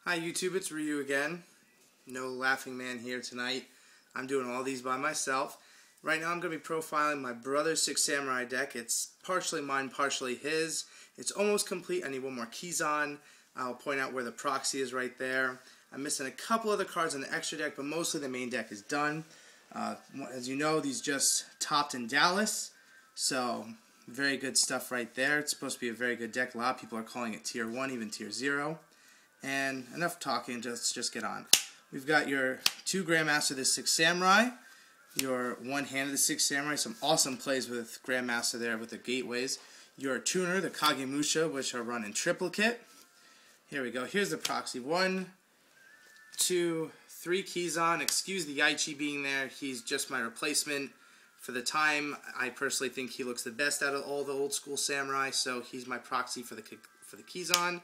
Hi YouTube, it's Ryu again. No laughing man here tonight. I'm doing all these by myself. Right now I'm going to be profiling my brother's Six Samurai deck. It's partially mine, partially his. It's almost complete. I need one more keys on. I'll point out where the proxy is right there. I'm missing a couple other cards on the extra deck, but mostly the main deck is done. As you know, these just topped in Dallas. So, very good stuff right there. It's supposed to be a very good deck. A lot of people are calling it Tier 1, even Tier 0. And enough talking, let's just get on. We've got your 2 Grandmaster of the Six Samurai, your 1 Hand of the Six Samurai, some awesome plays with Grandmaster there with the gateways, your Tuner, the Kagemusha, which are run in triplicate. Here we go, here's the proxy. 1, 2, 3 keys on. Excuse the Yaichi being there, he's just my replacement. For the time, I personally think he looks the best out of all the old school samurai, so he's my proxy for the keys on.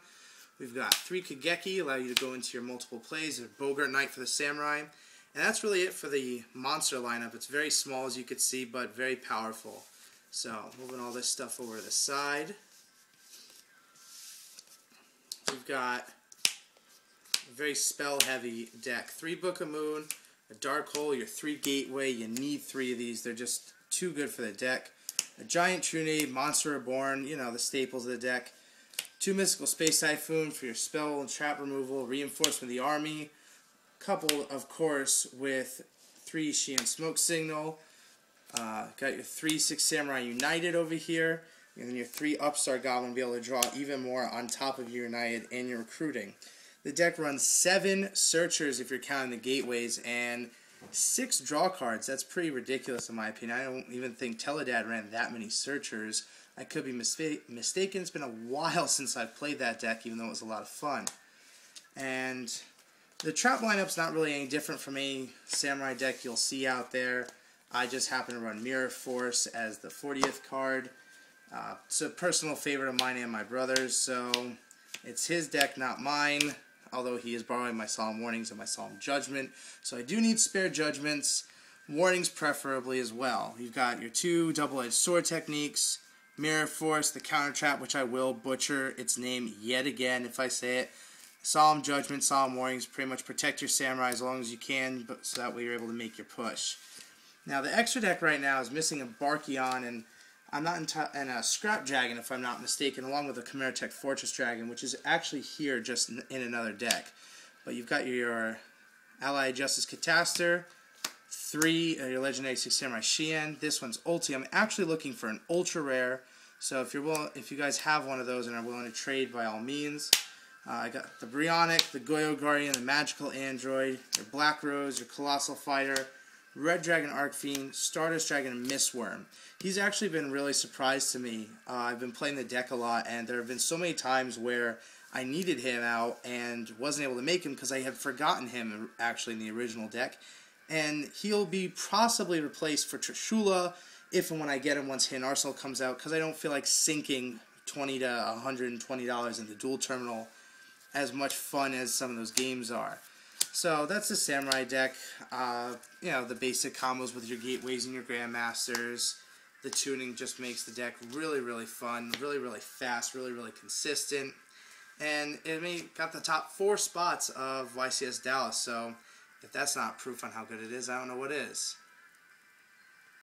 We've got 3 Kageki, allow you to go into your multiple plays, a Bogart Knight for the Samurai. And that's really it for the monster lineup. It's very small, as you can see, but very powerful. So, moving all this stuff over to the side. We've got a very spell-heavy deck. 3 Book of Moon, a Dark Hole, your 3 Gateway. You need 3 of these. They're just too good for the deck. A Giant Trune, Monster Reborn, you know, the staples of the deck. 2 Mystical Space Typhoon for your spell and trap removal, reinforcement of the army. Couple, of course, with 3 Shian Smoke Signal. Got your 3 Six Samurai United over here. And then your 3 Upstart Goblin be able to draw even more on top of your United and your recruiting. The deck runs 7 Searchers if you're counting the gateways and 6 draw cards. That's pretty ridiculous in my opinion. I don't even think Teledad ran that many Searchers. I could be mistaken. It's been a while since I've played that deck, even though it was a lot of fun. And the trap lineup's not really any different from any samurai deck you'll see out there. I just happen to run Mirror Force as the 40th card. It's a personal favorite of mine and my brother's, so it's his deck, not mine, although he is borrowing my Solemn Warnings and my Solemn Judgment. So I do need spare judgments, warnings preferably as well. You've got your 2 double-edged sword techniques, Mirror Force, the counter trap, which I will butcher its name yet again if I say it. Solemn Judgment, Solemn Warnings, pretty much protect your samurai as long as you can, so that way you're able to make your push. Now the extra deck right now is missing a Barkion, and I'm not in a Scrap Dragon if I'm not mistaken, along with a Chimera Tech Fortress Dragon, which is actually here just in another deck. But you've got your Allied Justice Cataster, 3 your Legendary Six Samurai Shian. This one's ulti. I'm actually looking for an ultra rare, so if you guys have one of those and are willing to trade, by all means. I got the Brionic, the Goyo Guardian, the Magical Android, your Black Rose, your Colossal Fighter, Red Dragon Arcfiend, Stardust Dragon, and Mistworm. He's actually been really surprised to me. I've been playing the deck a lot, and there have been so many times where I needed him out and wasn't able to make him because I had forgotten him actually in the original deck. And he'll be possibly replaced for Trishula if and when I get him once Hidden Arsenal comes out, because I don't feel like sinking $20 to $120 into Dual Terminal, as much fun as some of those games are. So that's the Samurai deck. You know, the basic combos with your Gateways and your Grandmasters. The tuning just makes the deck really, really fun, really, really fast, really, really consistent. And it got the top 4 spots of YCS Dallas, so if that's not proof on how good it is, I don't know what is.